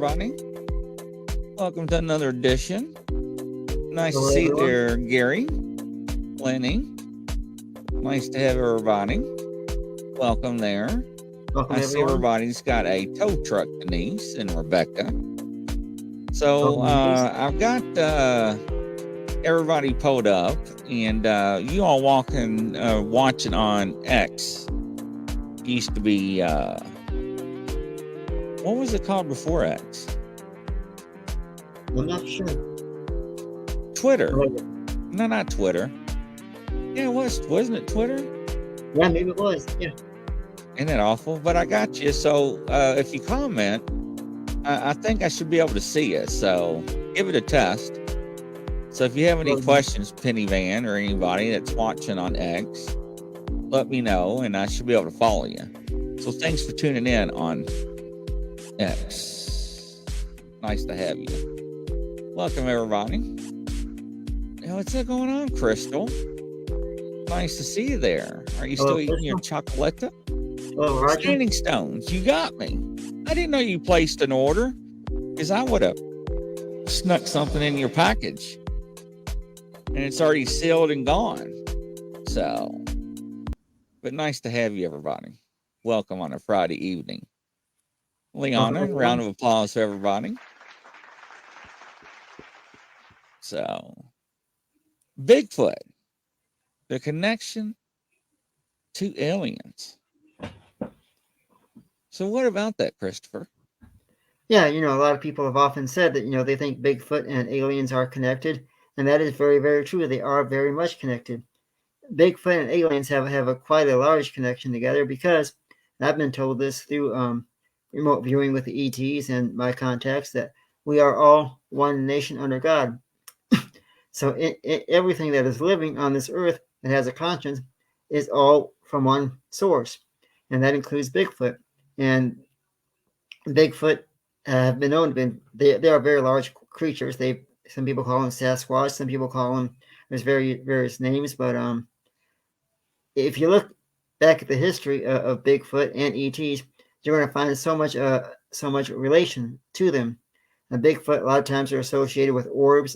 everybody. Welcome to another edition. Nice Hello, to see you everyone. there, Gary, Lenny. Nice to have everybody. Welcome there. Welcome, I see everyone. everybody's got a tow truck, Denise and Rebecca. So Welcome, I've got everybody pulled up, and you all watching on X. Used to be what was it called before X? I'm not sure. Twitter. Hello. No, not Twitter. Yeah, wasn't it Twitter? Yeah, maybe it was. Yeah. Isn't that awful? But I got you. So if you comment, I think I should be able to see you. So give it a test. So if you have any questions, Penny Van or anybody that's watching on X, let me know, and I should be able to follow you. So thanks for tuning in on X. Nice to have you. Welcome, everybody. What's going on, Crystal? Nice to see you there. Are you still eating your chocolate? Oh, Roger. Standing Stones, you got me. I didn't know you placed an order, because I would have snuck something in your package. And it's already sealed and gone. So, but nice to have you, everybody. Welcome on a Friday evening. Liana, round of applause for everybody. So, Bigfoot, the connection to aliens. So what about that, Christopher? Yeah, a lot of people have often said that, they think Bigfoot and aliens are connected, and that is very, very true. They are very much connected. Bigfoot and aliens have quite a large connection together because I've been told this through remote viewing with the ETs and my contacts that we are all one nation under God. So everything that is living on this earth that has a conscience is all from one source, and that includes Bigfoot. And Bigfoot have been known to be they are very large creatures. Some people call them Sasquatch, some people call them there's various names, but if you look back at the history of Bigfoot and ETs, you're going to find so much relation to them. Bigfoot a lot of times are associated with orbs.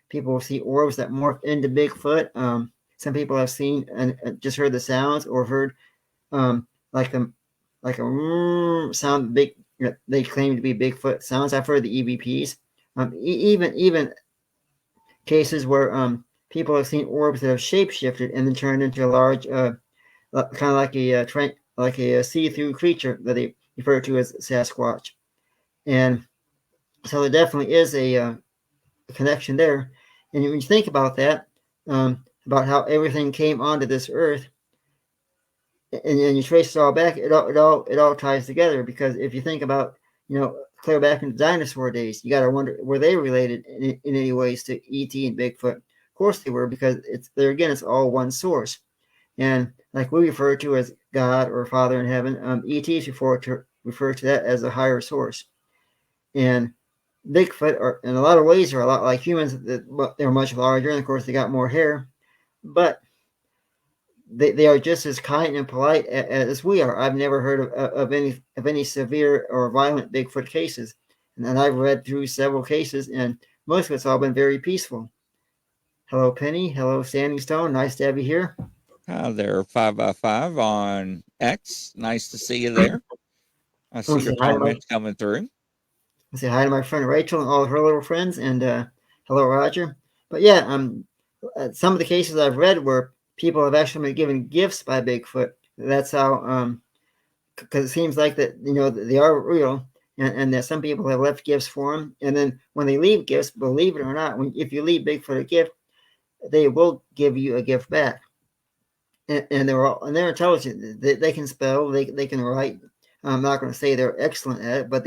People will see orbs that morph into Bigfoot. Some people have seen and just heard the sounds or heard like a sound big. They claim to be Bigfoot sounds. I've heard the EVPs. Even cases where people have seen orbs that have shapeshifted and then turned into a large, kind of like a see-through creature that they refer to as Sasquatch. And so there definitely is a connection there. And when you think about that, about how everything came onto this earth, and you trace it all back, it all ties together. Because if you think about, clear back into dinosaur days, you got to wonder, were they related in any ways to ET and Bigfoot? Of course they were, because it's all one source. And like we refer to as God or Father in heaven, ETs refer to that as a higher source. And Bigfoot are, in a lot of ways, are a lot like humans. They're much larger, and of course they got more hair, but they are just as kind and polite as we are. I've never heard of any severe or violent Bigfoot cases, and I've read through several cases, and most of it's all been very peaceful. Hello, Penny. Hello, Standing Stone. Nice to have you here. Hi there, 5x5 on X. Nice to see you there. I see your comments coming through. I say hi to my friend Rachel and all of her little friends, and hello, Roger. But yeah, some of the cases I've read where people have actually been given gifts by Bigfoot. That's how, because it seems like that they are real, and that some people have left gifts for them, and then when they leave gifts, believe it or not, if you leave Bigfoot a gift, they will give you a gift back. And they're intelligent. They can spell. They can write. I'm not going to say they're excellent at it, but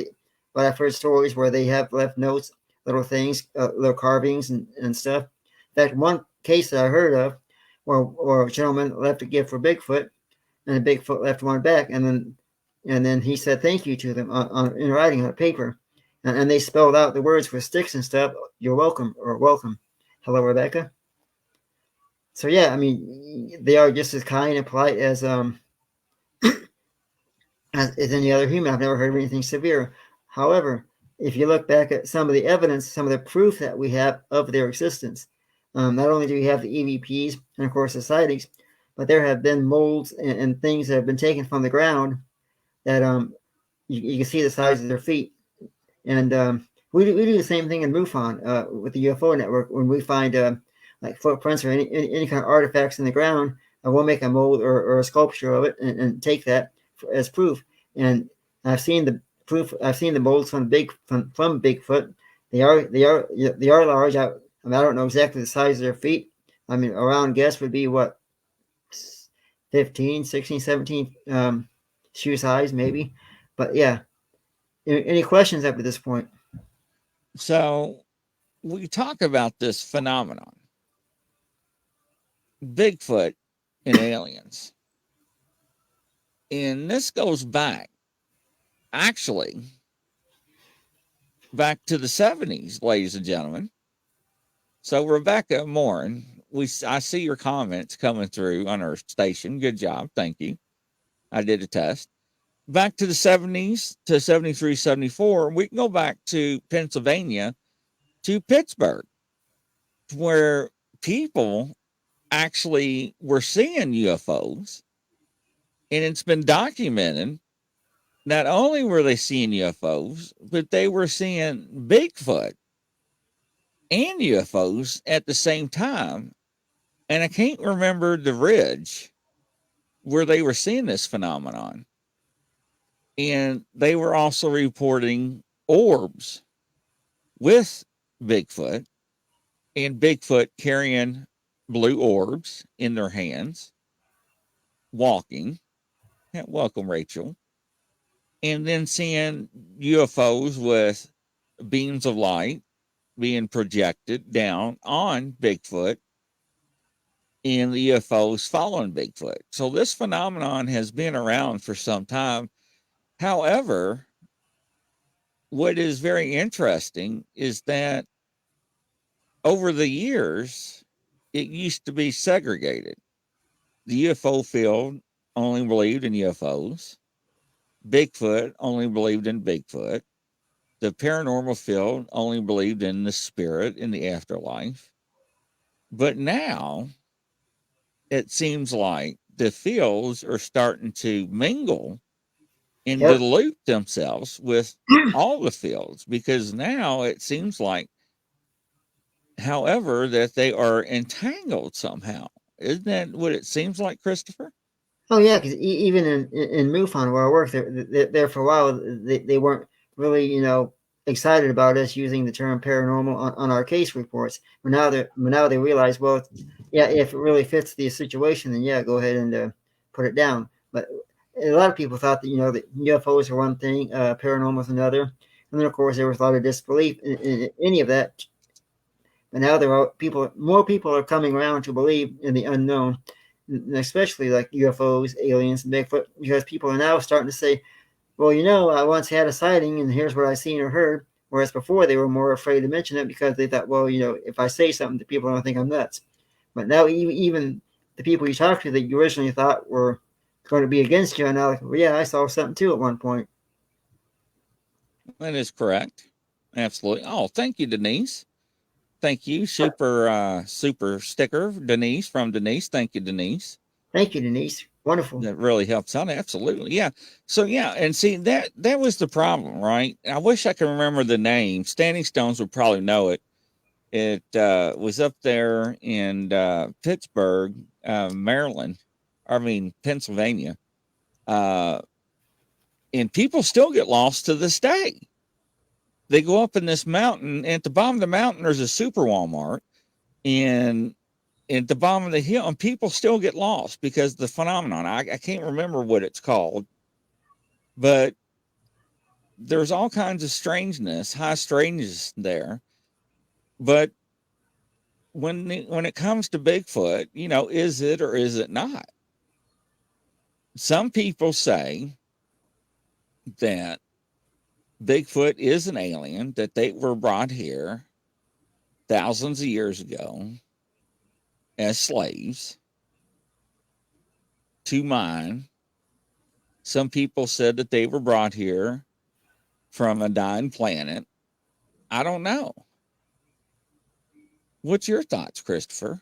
I've heard stories where they have left notes, little things, little carvings and stuff. In fact, one case that I heard of where a gentleman left a gift for Bigfoot, and the Bigfoot left one back, and then he said thank you to them in writing on paper, and they spelled out the words with sticks and stuff. You're welcome, or welcome. Hello, Rebecca. So yeah, I mean, they are just as kind and polite as any other human. I've never heard of anything severe. However, if you look back at some of the evidence, some of the proof that we have of their existence, not only do we have the EVPs and of course the sightings, but there have been molds and things that have been taken from the ground that you can see the size of their feet. And we do the same thing in MUFON with the UFO network. When we find like footprints or any kind of artifacts in the ground, we'll make a mold or a sculpture of it and take that as proof. And I've seen the proof. I've seen the molds from Bigfoot. They are large. I don't know exactly the size of their feet. I mean, a round guess would be what, 15, 16, 17 shoe size maybe. But yeah, any questions up to this point? So we talk about this phenomenon, Bigfoot and aliens. And this goes back, actually, back to the 70s, ladies and gentlemen. So, Rebecca Morin, I see your comments coming through on our station. Good job. Thank you. I did a test. Back to the 70s to 73, 74, we can go back to Pennsylvania to Pittsburgh, where people actually were seeing UFOs. And it's been documented. Not only were they seeing UFOs, but they were seeing Bigfoot and UFOs at the same time. And I can't remember the ridge where they were seeing this phenomenon. And they were also reporting orbs with Bigfoot and Bigfoot carrying blue orbs in their hands, walking. Yeah, welcome, Rachel. And then seeing UFOs with beams of light being projected down on Bigfoot and the UFOs following Bigfoot. So this phenomenon has been around for some time. However, what is very interesting is that over the years, it used to be segregated. The UFO field only believed in UFOs. Bigfoot only believed in Bigfoot. The paranormal field only believed in the spirit in the afterlife. But now it seems like the fields are starting to mingle and Yep. dilute themselves with all the fields, because now it seems like, however, that they are entangled somehow. Isn't that what it seems like, Christopher? Oh yeah, because even in MUFON where I worked there for a while, they weren't really excited about us using the term paranormal on our case reports. But now they realize, well, yeah, if it really fits the situation, then yeah, go ahead and put it down. But a lot of people thought that that UFOs are one thing, paranormal is another, and then of course there was a lot of disbelief in any of that. But now more people are coming around to believe in the unknown, especially like UFOs, aliens, and Bigfoot, because people are now starting to say, well, I once had a sighting and here's what I seen or heard. Whereas before they were more afraid to mention it because they thought, well, if I say something, the people don't think I'm nuts. But now even the people you talk to that you originally thought were going to be against you are now like, well, yeah, I saw something too at one point. That is correct. Absolutely. Oh, thank you, Denise. Thank you. Super sticker, Denise, from Denise. Thank you, Denise. Thank you, Denise. Wonderful. That really helps out. Absolutely. Yeah. So yeah, and see that was the problem, right? I wish I could remember the name. Standing Stones would probably know it. It was up there in Pittsburgh, Maryland. I mean Pennsylvania. Uh, and people still get lost to this day. They go up in this mountain, and at the bottom of the mountain there's a super Walmart, and at the bottom of the hill, and people still get lost because the phenomenon. I can't remember what it's called, but there's all kinds of strangeness, high strangeness there. But when it comes to Bigfoot, is it or is it not? Some people say that Bigfoot is an alien, that they were brought here thousands of years ago as slaves to mine. Some people said that they were brought here from a dying planet. I don't know. What's your thoughts, Christopher?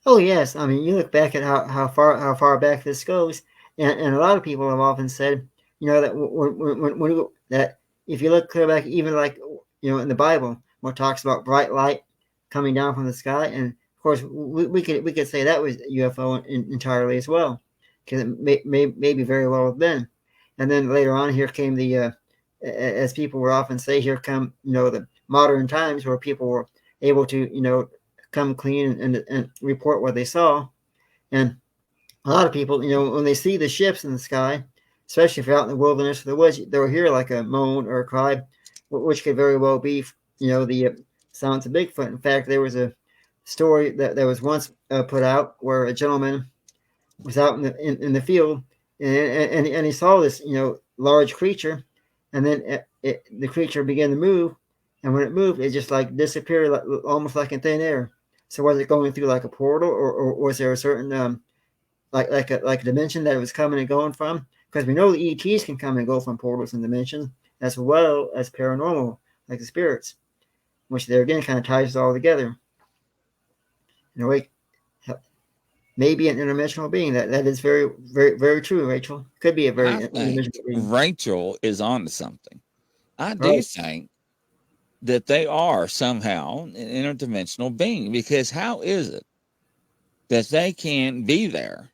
Oh yes, I mean you look back at how far back this goes, and a lot of people have often said, that that if you look clear back, even like in the Bible, where it talks about bright light coming down from the sky, and of course we could say that was UFO entirely as well, because it maybe very well have been, and then later on here came as people would often say, here come the modern times where people were able to come clean and report what they saw. And a lot of people, when they see the ships in the sky, especially if you're out in the wilderness or the woods, they'll hear like a moan or a cry, which could very well be, the sounds of Bigfoot. In fact, there was a story that was once put out where a gentleman was out in the field and he saw this, large creature, and then the creature began to move, and when it moved, it just like disappeared, almost like in thin air. So was it going through like a portal, or was there a certain like a dimension that it was coming and going from? Because we know the ETs can come and go from portals and dimensions, as well as paranormal, like the spirits, which there again kind of ties it all together. In a way, maybe an interdimensional being. That is very, very, very true, Rachel. Could be a very I think interdimensional being. Rachel is on to something. I do Right. think that they are somehow an interdimensional being, because how is it that they can be there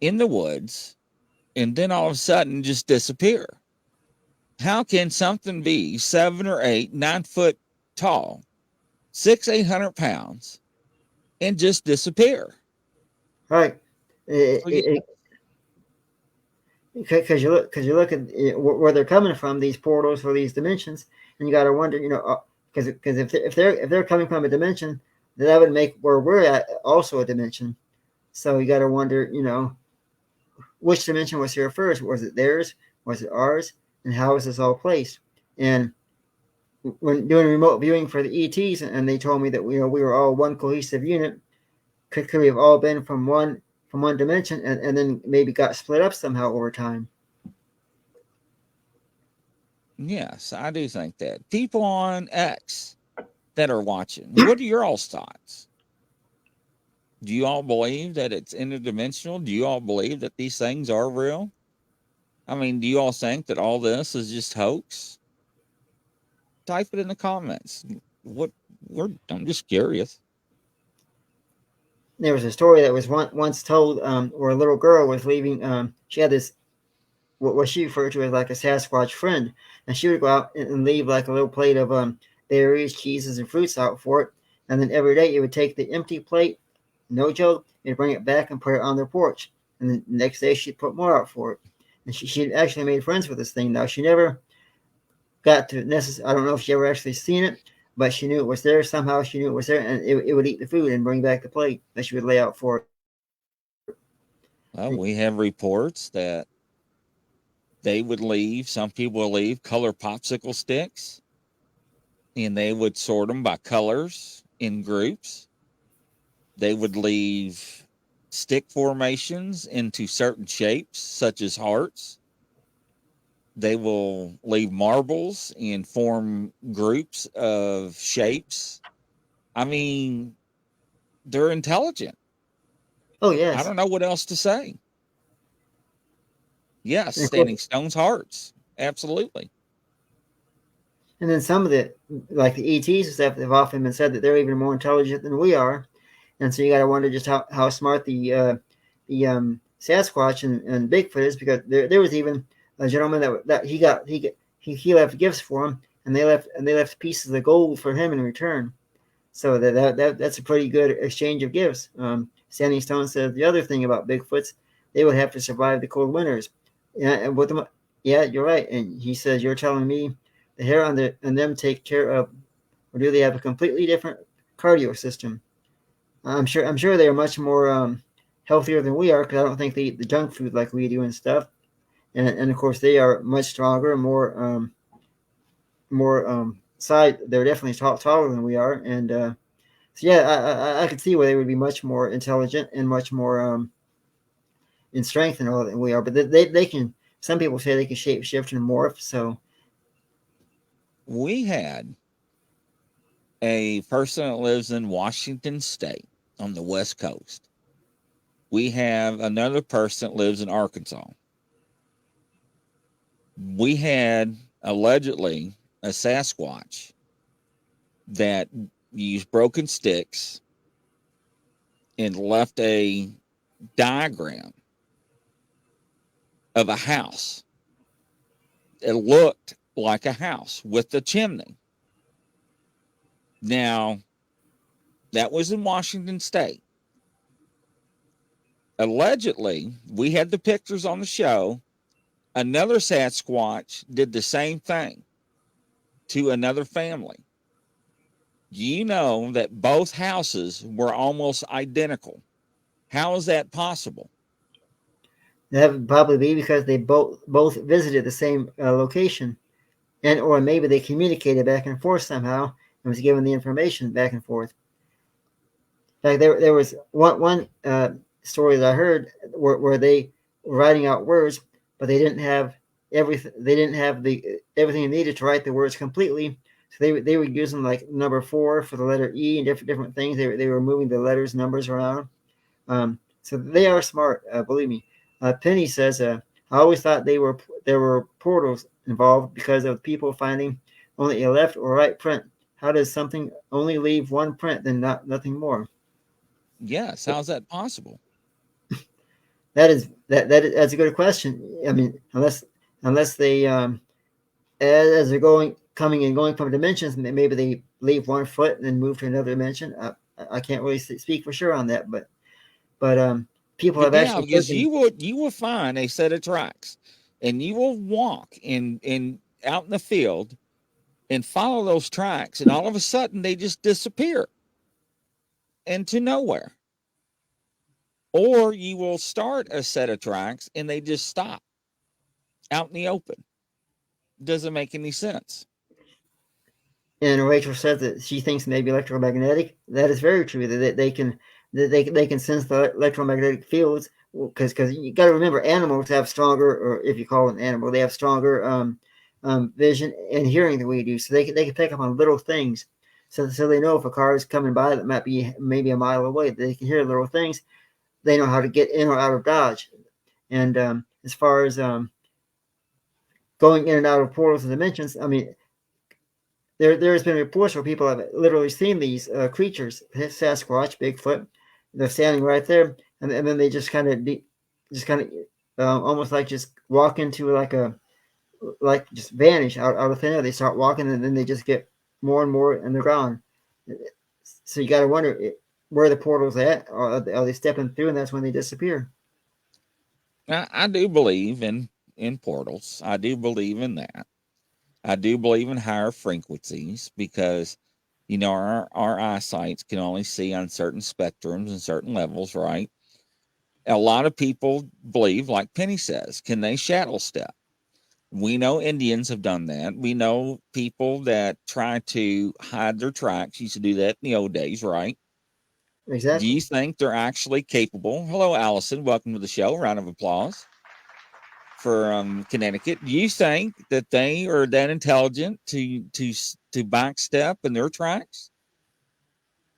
in the woods and then all of a sudden just disappear? How can something be 7 or 8, 9 foot tall, 800 pounds, and just disappear? Right. So you, Because you look at where they're coming from, these portals or these dimensions, and you got to wonder, because if they're coming from a dimension, then that would make where we're at also a dimension. So you got to wonder, which dimension was here first? Was it theirs? Was it ours? And how is this all placed? And when doing remote viewing for the ETs, and they told me that we were all one cohesive unit, could we have all been from one dimension, and then maybe got split up somehow over time? yes, I do think that. People on X that are watching, what are your all's thoughts? Do you all believe that it's interdimensional? Do you all believe that these things are real? I mean, do you all think that all this is just hoax? Type it in the comments. What I'm just curious. There was a story that was once told, where a little girl was leaving. She had this what she referred to as like a Sasquatch friend, and she would go out and leave like a little plate of berries, cheeses, and fruits out for it, and then every day it would take the empty plate, no joke, and bring it back and put it on their porch, and then the next day she'd put more out for it, and she actually made friends with this thing. Now she never got to I don't know if she ever actually seen it, but she knew it was there somehow. She knew it was there, and it would eat the food and bring back the plate that she would lay out for it. Well, we have reports that some people will leave color popsicle sticks, and they would sort them by colors in groups. They would leave stick formations into certain shapes, such as hearts. They will leave marbles and form groups of shapes. I mean, they're intelligent. Oh I yes, don't know what else to say. Yes, and of course, Standing Stone's hearts. Absolutely. and then some of the like the ETs and stuff, they've often been said that they're even more intelligent than we are, and so you got to wonder just how smart the Sasquatch and Bigfoot is, because there was even a gentleman that he left gifts for him, and they left pieces of gold for him in return. So that's a pretty good exchange of gifts. Standing Stone says the other thing about Bigfoots, they would have to survive the cold winters. Yeah, and with them, yeah, you're right. And he says, you're telling me the hair on them take care of, or do they have a completely different cardio system? I'm sure they are much more healthier than we are, because I don't think they eat the junk food like we do and stuff. And of course they are much stronger, more side. They're definitely taller than we are, and so yeah, I could see where they would be much more intelligent and much more in strength and all than we are. But they can some people say they can shape shift and morph. So We had a person that lives in Washington State on the West Coast. We have another person that lives in Arkansas. We had allegedly a Sasquatch that used broken sticks and left a diagram of a house. It looked like a house with a chimney. Now, that was in Washington State. Allegedly, we had the pictures on the show. Another Sasquatch did the same thing to another family. You know that both houses were almost identical. How is that possible? that would probably be because they both visited the same location, and or maybe they communicated back and forth somehow and was given the information back and forth. Like there was one story that I heard where they were writing out words, but they didn't have everything. They didn't have the everything needed to write the words completely. So they were using like number 4 for the letter E and different things. They were moving the letters numbers around. So they are smart, believe me. Penny says, I always thought there were portals involved because of people finding only a left or right print. How does something only leave one print, then nothing more? Yes, how's that possible? That's a good question. I mean, unless they as they're going coming and going from dimensions, maybe they leave one foot and then move to another dimension. I can't really speak for sure on that, but people have Yeah, actually because taken. you will find a set of tracks, and you will walk in out in the field and follow those tracks, and all of a sudden they just disappear into nowhere. Or you will start a set of tracks and they just stop out in the open. Doesn't make any sense. And Rachel says that she thinks maybe electromagnetic. That is very true. That they can sense the electromagnetic fields because you got to remember animals have stronger, or if you call it an animal, they have stronger vision and hearing than we do. So they can pick up on little things. So they know if a car is coming by that might be maybe a mile away. They can hear little things. They know how to get in or out of Dodge. And as far as going in and out of portals and dimensions, I mean, there's been reports where people have literally seen these creatures, Sasquatch, Bigfoot. They're standing right there, and then they just kind of, almost like just walk into like just vanish out of thin air. They start walking, and then they just get more and more, and they're gone. So you got to wonder where the portal's at, or are they stepping through, and that's when they disappear. I do believe in portals. I do believe in that. I do believe in higher frequencies because our eyesights can only see on certain spectrums and certain levels, right? A lot of people believe, like Penny says, can they shadow step? We know Indians have done that. We know people that try to hide their tracks used to do that in the old days, right? Do you Exactly. think they're actually capable? Hello, Allison. Welcome to the show. Round of applause for Connecticut. Do you think that they are that intelligent to backstep in their tracks?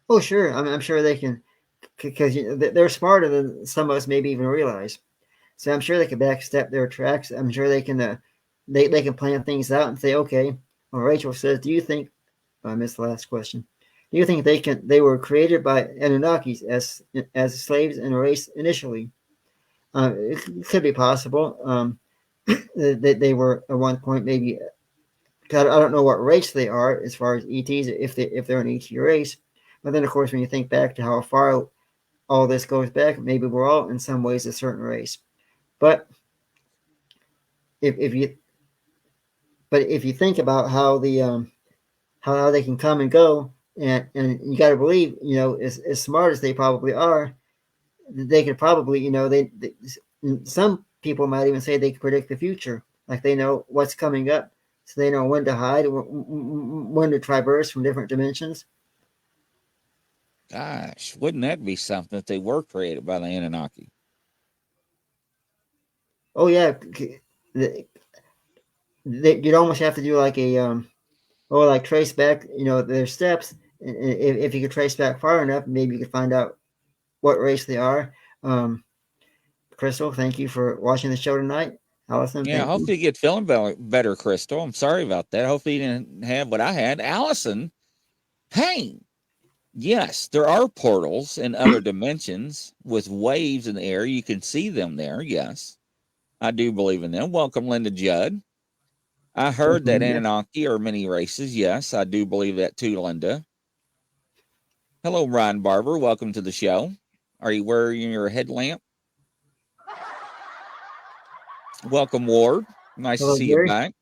Oh, sure. I'm sure they can, because they're smarter than some of us maybe even realize. So I'm sure they can backstep their tracks. I'm sure they can they can plan things out and say, okay. Well, Rachel says, do you think? Oh, I missed the last question. Do you think they were created by Anunnakis as slaves in a race initially? It could be possible. They were at one point maybe. I don't know what race they are as far as ETs if they're an ET race. But then of course when you think back to how far all this goes back, maybe we're all in some ways a certain race. But if you if you think about how how they can come and go, and you got to believe, as smart as they probably are, they could probably, they some people might even say they can predict the future, like they know what's coming up, so they know when to hide, when to traverse from different dimensions. Gosh, wouldn't that be something if they were created by the Anunnaki? Oh yeah, you'd almost have to do like a or like trace back, their steps. If you could trace back far enough, maybe you could find out what race they are. Um, Crystal, thank you for watching the show tonight. Allison, Yeah, thank you. hopefully you get feeling better, Crystal. I'm sorry about that. Hopefully you didn't have what I had. Allison, hey, yes, there are portals in other dimensions with waves in the air. You can see them there. Yes, I do believe in them. Welcome, Linda Judd. I heard that Yes. Anunnaki are many races. Yes, I do believe that too, Linda. Hello, Ryan Barber. Welcome to the show. Are you wearing your headlamp? Welcome, Ward. Nice to Hello, see you Gary. back.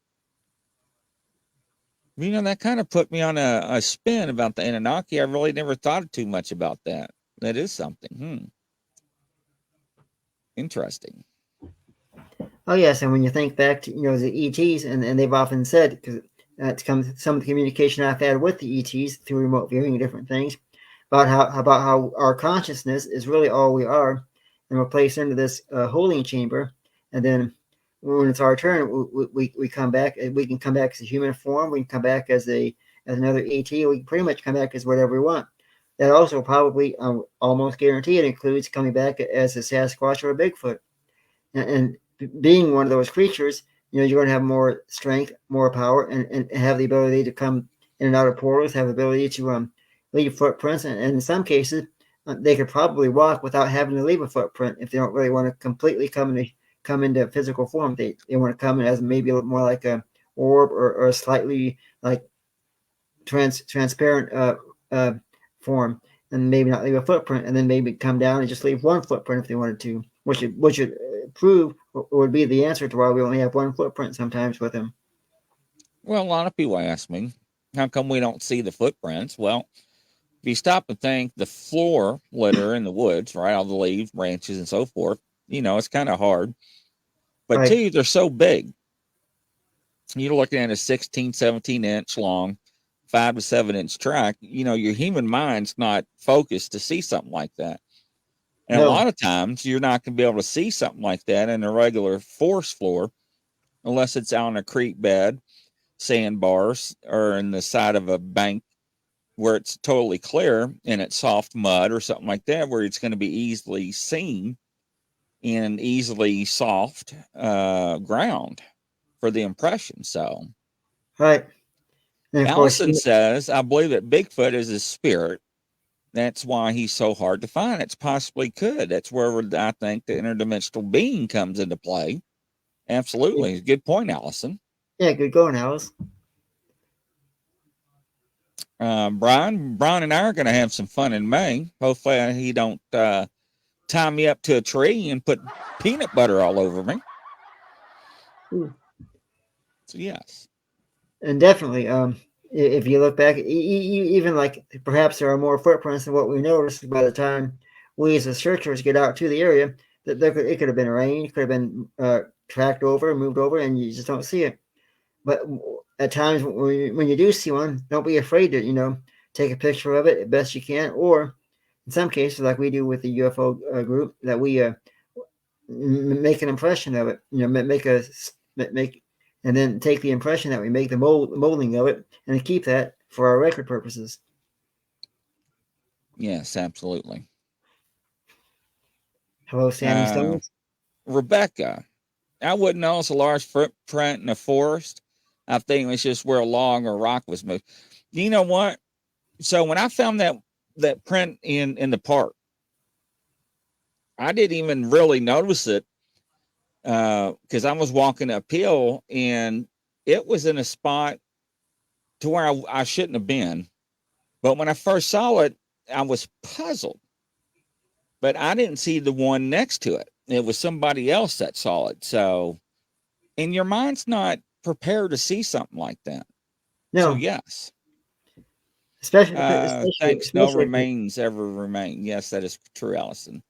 That kind of put me on a spin about the Anunnaki. I really never thought too much about that. That is something. Interesting. Oh yes, and when you think back to the ETs, and they've often said, because it's come some of the communication I've had with the ETs through remote viewing and different things, about how our consciousness is really all we are, and we're placed into this holding chamber, and then when it's our turn, we come back. We can come back as a human form. We can come back as another ET. We can pretty much come back as whatever we want. That also probably almost guarantee it includes coming back as a Sasquatch or a Bigfoot, and being one of those creatures, you're going to have more strength, more power, and have the ability to come in and out of portals, have the ability to leave footprints, and in some cases, they could probably walk without having to leave a footprint if they don't really want to completely come into physical form. They want to come in as maybe a little more like a orb or slightly like transparent form, and maybe not leave a footprint, and then maybe come down and just leave one footprint if they wanted to, which would prove would be the answer to why we only have one footprint sometimes with him. Well, a lot of people ask me, how come we don't see the footprints? Well, if you stop and think, the floor litter in the woods, right, all the leaves, branches, and so forth, it's kind of hard. But Right. two, they're so big. You're looking at a 16, 17-inch long, 5 to 7 inch track. Your human mind's not focused to see something like that. And a No. lot of times you're not going to be able to see something like that in a regular forest floor unless it's on a creek bed, sandbars, or in the side of a bank where it's totally clear and it's soft mud or something like that, where it's going to be easily seen in easily soft ground for the impression. So Right. And of course, Allison says, I believe that Bigfoot is a spirit. That's why he's so hard to find. It's possibly could. That's where I think the interdimensional being comes into play. Absolutely. Good point, Allison. yeah, good going, Alice. Brian and I are going to have some fun in May. Hopefully he don't tie me up to a tree and put peanut butter all over me. So yes. And definitely, if you look back, even like perhaps there are more footprints than what we noticed by the time we as the searchers get out to the area. That it could have been rain, it could have been tracked over, moved over, and you just don't see it. But at times when you do see one, don't be afraid to take a picture of it as best you can, or in some cases, like we do with the UFO group, that we make an impression of it. Make and then take the impression that we make, the molding of it, and keep that for our record purposes. Yes, absolutely. Hello, Sammy Stones. Rebecca, I wouldn't know it's a large footprint in a forest. I think it's just where a log or rock was moved. You know what? So when I found that print in the park, I didn't even really notice it because I was walking uphill and it was in a spot to where I shouldn't have been. But when I first saw it, I was puzzled. But I didn't see the one next to it. It was somebody else that saw it. So, and your mind's not prepared to see something like that. So, No, yes. Thanks. No especially. remains ever remain. Yes, that is true, Allison.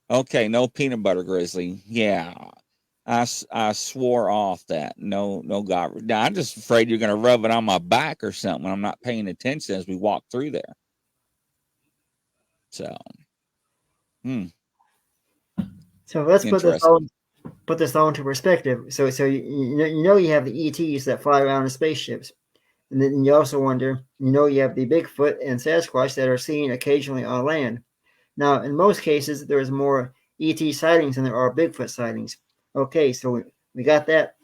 Okay, no peanut butter grizzly. Yeah. I swore off that. No, God. Now, I'm just afraid you're going to rub it on my back or something when I'm not paying attention as we walk through there. So, So let's put this all. interesting. put this all into perspective. So you have the ETs that fly around in spaceships, and then you also wonder, you have the Bigfoot and Sasquatch that are seen occasionally on land. Now, in most cases, there's more ET sightings than there are Bigfoot sightings. Okay, so we got that.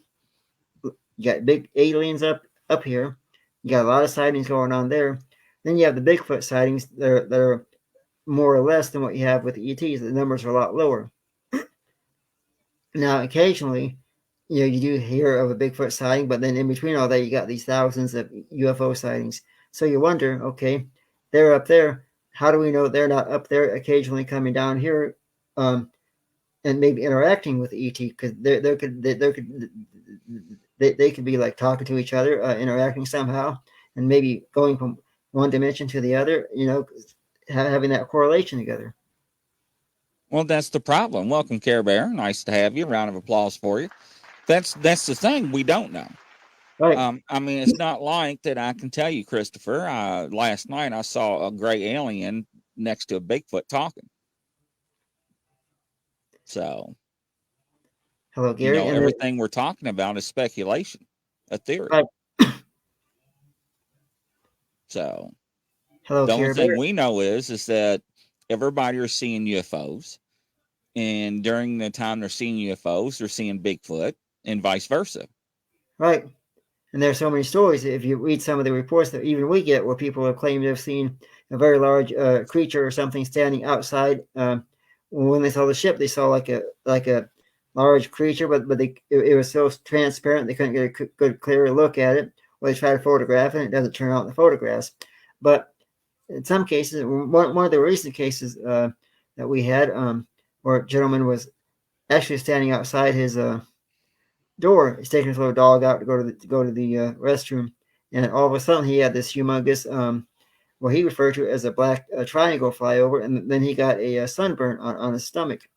You got big aliens up here. You got a lot of sightings going on there. Then you have the Bigfoot sightings that are more or less than what you have with the ETs. The numbers are a lot lower. Now, occasionally, you do hear of a Bigfoot sighting, but then in between all that, you got these thousands of UFO sightings. So you wonder, okay, they're up there. How do we know they're not up there occasionally coming down here, and maybe interacting with ET? Because they could be like talking to each other, interacting somehow, and maybe going from one dimension to the other. Having that correlation together. Well, that's the problem. Welcome, Care Bear. Nice to have you. Round of applause for you. That's the thing. We don't know. Right. I mean, it's not like that. I can tell you, Christopher. Last night I saw a gray alien next to a Bigfoot talking. So, hello, Gary. And everything we're talking about is speculation, a theory. Right. So, hello, the only Care thing Bear. we know is that everybody are seeing UFOs, and during the time they're seeing UFOs, they're seeing Bigfoot, and vice versa. Right. And there's so many stories. If you read some of the reports that even we get, where people have claimed to have seen a very large creature or something standing outside. When they saw the ship, they saw like a large creature, but it was so transparent they couldn't get a good clear look at it. Or they try to photograph it, and it doesn't turn out in the photographs. But in some cases, one of the recent cases that we had, where a gentleman was actually standing outside his door. He's taking his little dog out to go to the restroom, and all of a sudden he had this humongous, what he referred to as a black triangle fly over, and then he got a sunburn on his stomach.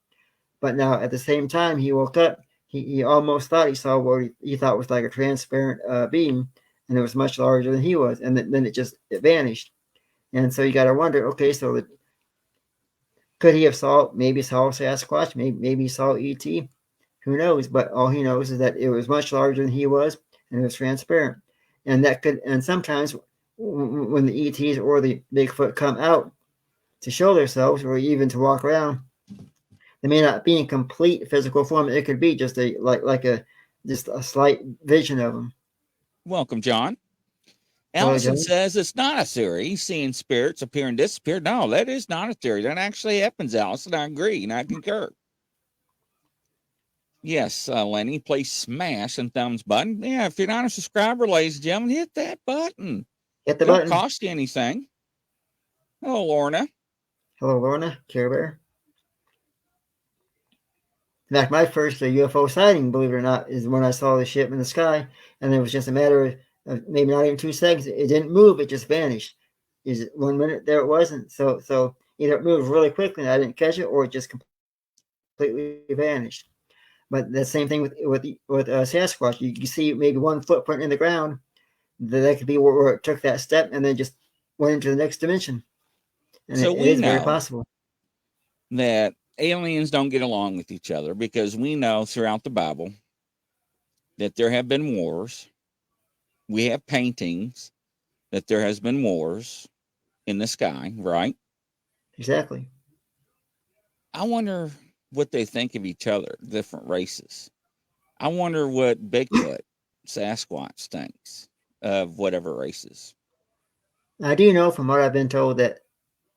But now at the same time he woke up, he almost thought he saw what he thought was like a transparent being, and it was much larger than he was, and then it vanished. And so you got to wonder, okay, so could he have maybe saw Sasquatch, maybe he saw ET? Who knows? But all he knows is that it was much larger than he was, and it was transparent. And sometimes when the ETs or the Bigfoot come out to show themselves, or even to walk around, they may not be in complete physical form. It could be just just a slight vision of them. Welcome, John. Hello, Allison John. says it's not a theory. Seeing spirits appear and disappear. No, that is not a theory. That actually happens, Allison. I agree, and I concur. Yes, Lenny, please smash and thumbs button. Yeah, if you're not a subscriber, ladies and gentlemen, hit that button. Hit the It don't button. cost you anything. Hello, Lorna. Hello, Lorna. Care Bear. In fact, my first UFO sighting, believe it or not, is when I saw the ship in the sky, and it was just a matter of maybe not even 2 seconds. It didn't move; it just vanished. Is it 1 minute? There it wasn't. So either it moved really quickly and I didn't catch it, or it just completely vanished. But the same thing with Sasquatch. You see maybe one footprint in the ground. That could be where it took that step and then just went into the next dimension. And So it we is very know possible that aliens don't get along with each other because we know throughout the Bible that there have been wars. We have paintings that there has been wars in the sky, right? Exactly. I wonder what they think of each other, different races. I wonder what Bigfoot, Sasquatch thinks of whatever races. I do know from what I've been told that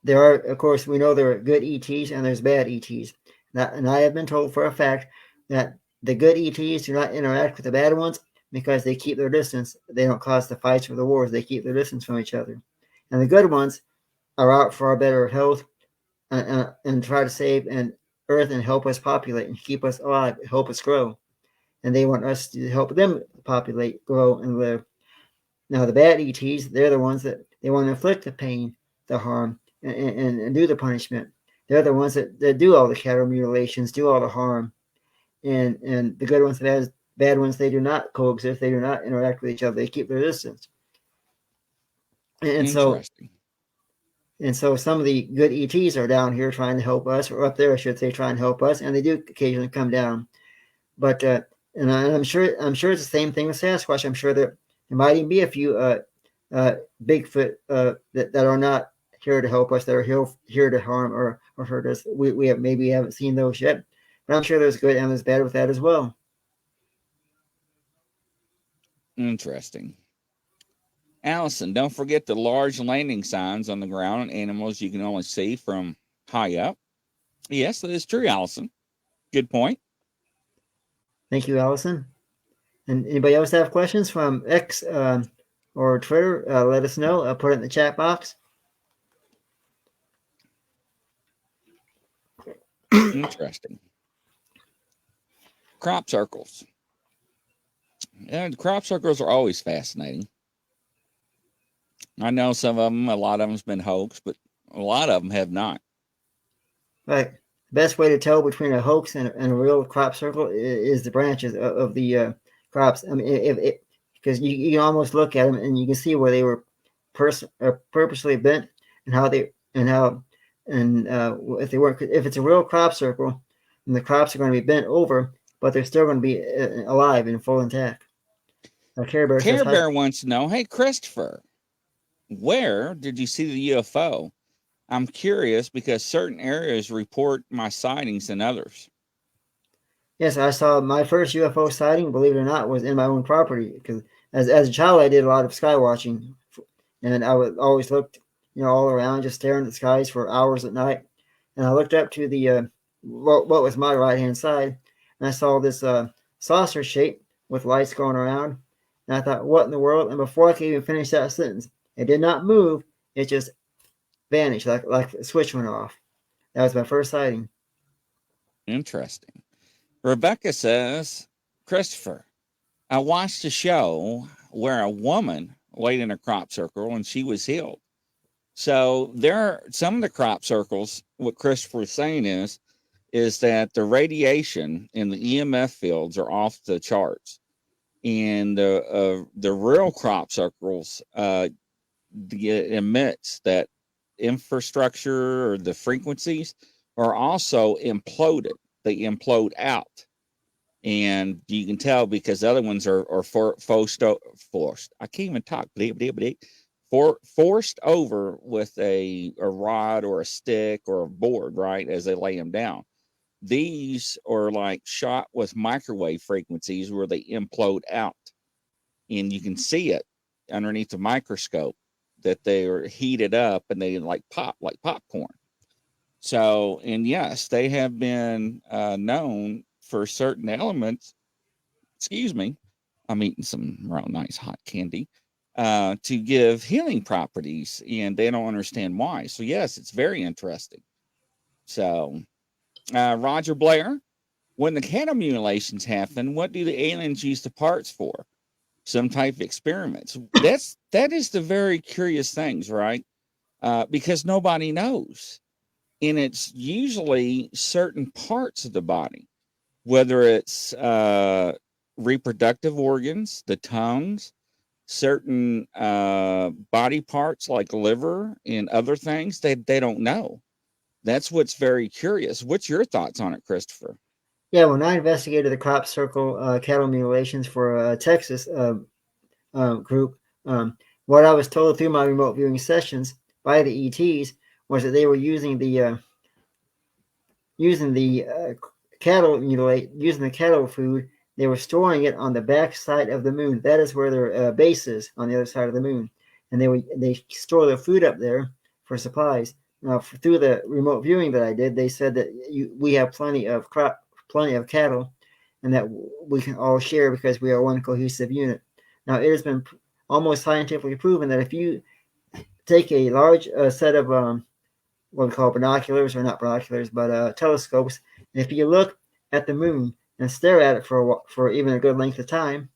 there are, of course, we know there are good ETs and there's bad ETs. And I have been told for a fact that the good ETs do not interact with the bad ones because they keep their distance. They don't cause the fights or the wars. They keep their distance from each other. And the good ones are out for our better health and try to save Earth and help us populate and keep us alive, help us grow. And they want us to help them populate, grow, and live. Now, the bad ETs, they're the ones that they want to inflict the pain, the harm, and do the punishment. They're the ones that do all the cattle mutilations, do all the harm. And the good ones, the bad ones, they do not coexist. They do not interact with each other. They keep their distance. And so Interesting. And so some of the good ETs are down here trying to help us, or up there, I should say, trying to help us, and they do occasionally come down. But and I'm sure it's the same thing with Sasquatch. I'm sure that there might even be a few Bigfoot that are not here to help us, that are here to harm or hurt us. We maybe haven't seen those yet, but I'm sure there's good and there's bad with that as well. Interesting. Allison, don't forget the large landing signs on the ground and animals you can only see from high up. Yes, that is true, Allison. Good point. Thank you, Allison. And anybody else have questions from X or Twitter? Let us know. Put it in the chat box. Interesting. Crop circles. And crop circles are always fascinating. I know some of them, a lot of them's been hoax, but a lot of them have not. Right. The best way to tell between a hoax and a real crop circle is the branches of the crops. I mean, if because you can almost look at them and you can see where they were purposely bent and how if they weren't, if it's a real crop circle, then the crops are going to be bent over, but they're still going to be alive and full intact. Care Bear says Care hi. Bear wants to know, hey, Christopher, where did you see the UFO? I'm curious because certain areas report my sightings than others. Yes, I saw my first UFO sighting, believe it or not, was in my own property. Because as a child, I did a lot of sky watching, and I would always look, all around, just staring at the skies for hours at night. And I looked up to the what was my right hand side, and I saw this saucer shape with lights going around. And I thought, what in the world? And before I could even finish that sentence, it did not move. It just vanished, like the switch went off. That was my first sighting. Interesting. Rebecca says, Christopher, I watched a show where a woman laid in a crop circle and she was healed. So there are some of the crop circles, what Christopher is saying is that the radiation in the EMF fields are off the charts. And the real crop circles emits that infrastructure or the frequencies are also imploded. They implode out. And you can tell because the other ones are forced. I can't even talk. Forced over with a rod or a stick or a board, right, as they lay them down. These are like shot with microwave frequencies where they implode out. And you can see it underneath the microscope that they are heated up and they like pop like popcorn. So, and yes, they have been known for certain elements. Excuse me, I'm eating some real nice hot candy to give healing properties, and they don't understand why. So, yes, it's very interesting. So, Roger Blair, when the cattle mutilations happen, what do the aliens use the parts for? Some type of experiments. That is the very curious things, right? Because nobody knows, and it's usually certain parts of the body, whether it's reproductive organs, the tongues, certain body parts like liver and other things. They don't know. That's what's very curious. What's your thoughts on it, Christopher? Yeah, when I investigated the crop circle cattle mutilations for Texas group, what I was told through my remote viewing sessions by the ETs was that they were using the cattle food. They were storing it on the back side of the moon. That is where their base is, on the other side of the moon, and they store their food up there for supplies. Now, through the remote viewing that I did, they said that we have plenty of cattle, and that we can all share because we are one cohesive unit. Now, it has been almost scientifically proven that if you take a large set of what we call binoculars, or not binoculars, but telescopes, and if you look at the moon and stare at it for even a good length of time,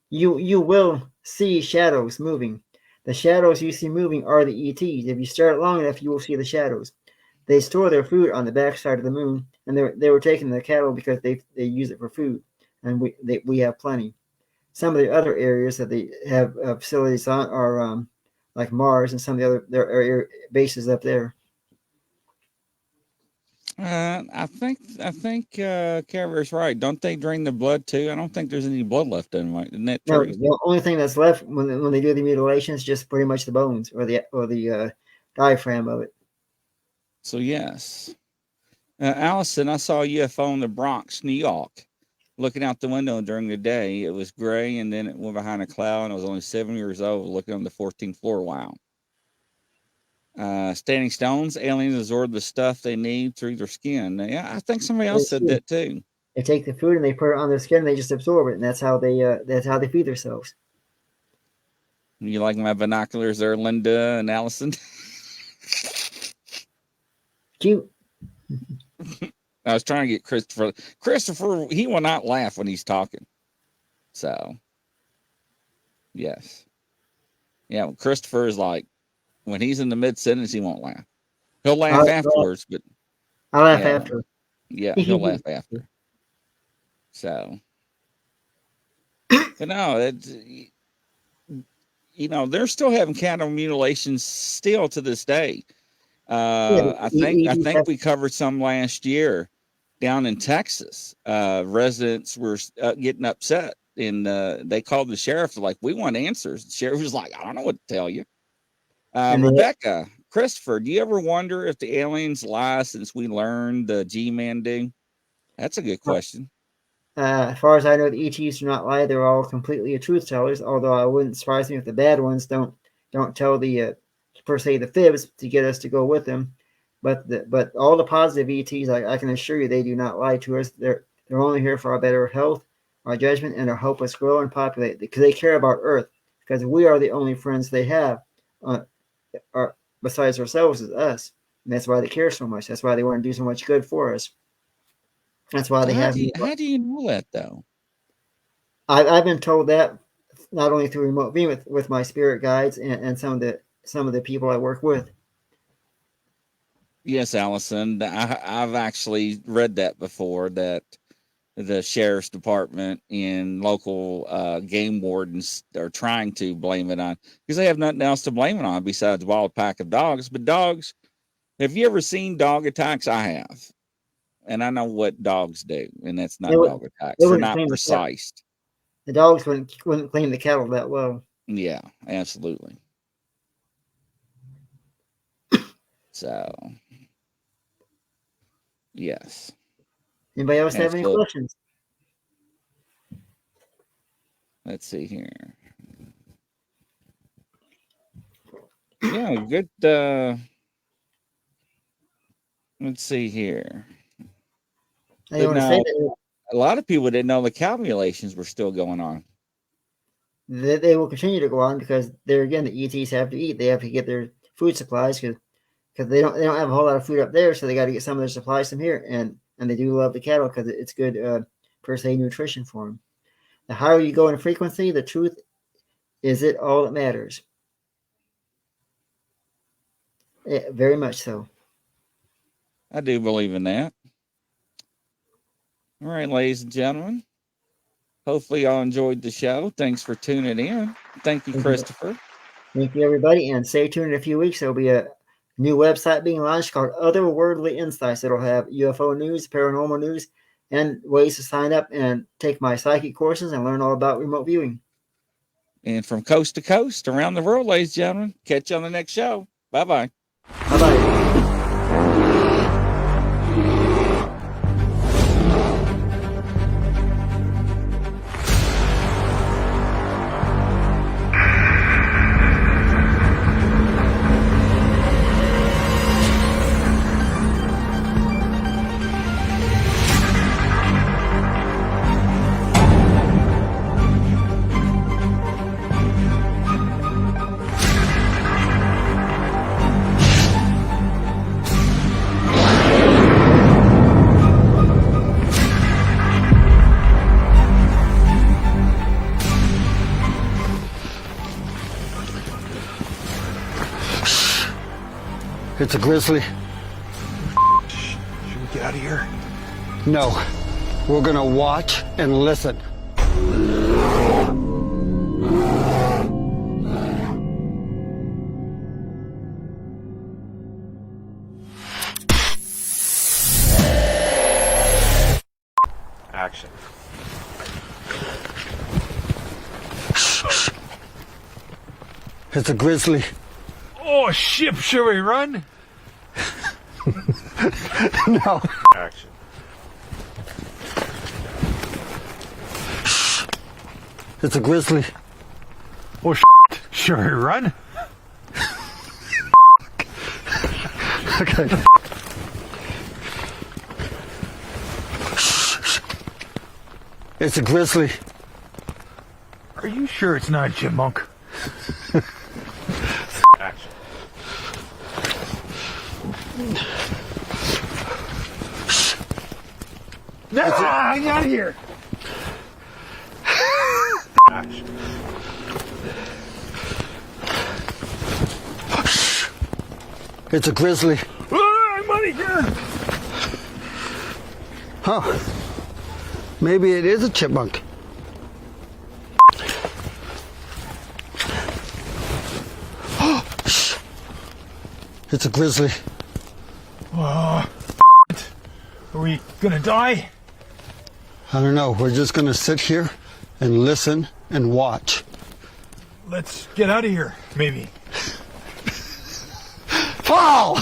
you will see shadows moving. The shadows you see moving are the ETs. If you stare at it long enough, you will see the shadows. They store their food on the backside of the moon, and they were taking the cattle because they use it for food, and we have plenty. Some of the other areas that they have facilities on are like Mars and some of the other their bases up there. I think Carrier's right. Don't they drain the blood too? I don't think there's any blood left in it. Isn't that No, true? the only thing that's left when they do the mutilation is just pretty much the bones or the diaphragm of it. So yes, Allison, I saw a UFO in the Bronx, New York. Looking out the window during the day, it was gray, and then it went behind a cloud. And I was only 7 years old, looking on the 14th floor. Wow. Standing stones, aliens absorb the stuff they need through their skin. Yeah, I think somebody else said that too. They take the food and they put it on their skin. And they just absorb it, and that's how they feed themselves. You like my binoculars there, Linda and Allison? Cute. I was trying to get Christopher. Christopher, he will not laugh when he's talking. So, yes. Yeah, Christopher is like, when he's in the mid sentence, he won't laugh. He'll laugh afterwards, but I'll laugh after. Yeah, he'll laugh after. So, but no, they're still having cattle mutilations still to this day. I think we covered some last year down in Texas. Residents were getting upset, and they called the sheriff. They're like, "We want answers." The sheriff was like, "I don't know what to tell you." Rebecca, Christopher, do you ever wonder if the aliens lie since we learned the G-Man do? That's a good question. As far as I know, the ETs do not lie. They're all completely truth tellers. Although I wouldn't surprise me if the bad ones don't tell the per se the fibs to get us to go with them. But all the positive ETs, I can assure you, they do not lie to us. They're only here for our better health, our judgment, and to help us grow and populate. Because they care about Earth. Because we are the only friends they have, besides ourselves, is us. And that's why they care so much. That's why they want to do so much good for us. That's why they have. How do you know that though? I've been told that not only through remote viewing with my spirit guides and some of the people I work with. Yes, Allison, I've actually read that before, that the sheriff's department and local game wardens are trying to blame it on, because they have nothing else to blame it on besides a wild pack of dogs. But dogs, have you ever seen dog attacks? I have. And I know what dogs do, and that's not dog attacks. They're not precise. The dogs wouldn't clean the cattle that well. Yeah, absolutely. So, yes. Anybody else have any questions? Let's see here. Yeah, good. Let's see here. Now, a lot of people didn't know the cow mutilations were still going on. They will continue to go on because the ETs have to eat. They have to get their food supplies because they don't have a whole lot of food up there, so they got to get some of their supplies from here. And they do love the cattle because it's good per se nutrition for them. The higher you go in frequency, the truth is it all that matters. Yeah, very much so. I do believe in that. All right, ladies and gentlemen. Hopefully y'all enjoyed the show. Thanks for tuning in. Thank you, Christopher. Thank you, everybody. And stay tuned in a few weeks. There'll be a new website being launched called Otherworldly Insights. It'll have UFO news, paranormal news, and ways to sign up and take my psychic courses and learn all about remote viewing. And from coast to coast, around the world, ladies and gentlemen. Catch you on the next show. Bye-bye. Bye-bye. It's a grizzly. Should we get out of here? No. We're gonna watch and listen. Action. It's a grizzly. Oh, shit, should we run? No. Action. It's a grizzly. Oh, shit, should we run? Okay. It's a grizzly. Are you sure it's not a chipmunk? Action. No, I'm out of here. Action. It's a grizzly. I'm out of here. Huh. Maybe it is a chipmunk. It's a grizzly. Are we gonna die? I don't know. We're just going to sit here and listen and watch. Let's get out of here, maybe. Fall!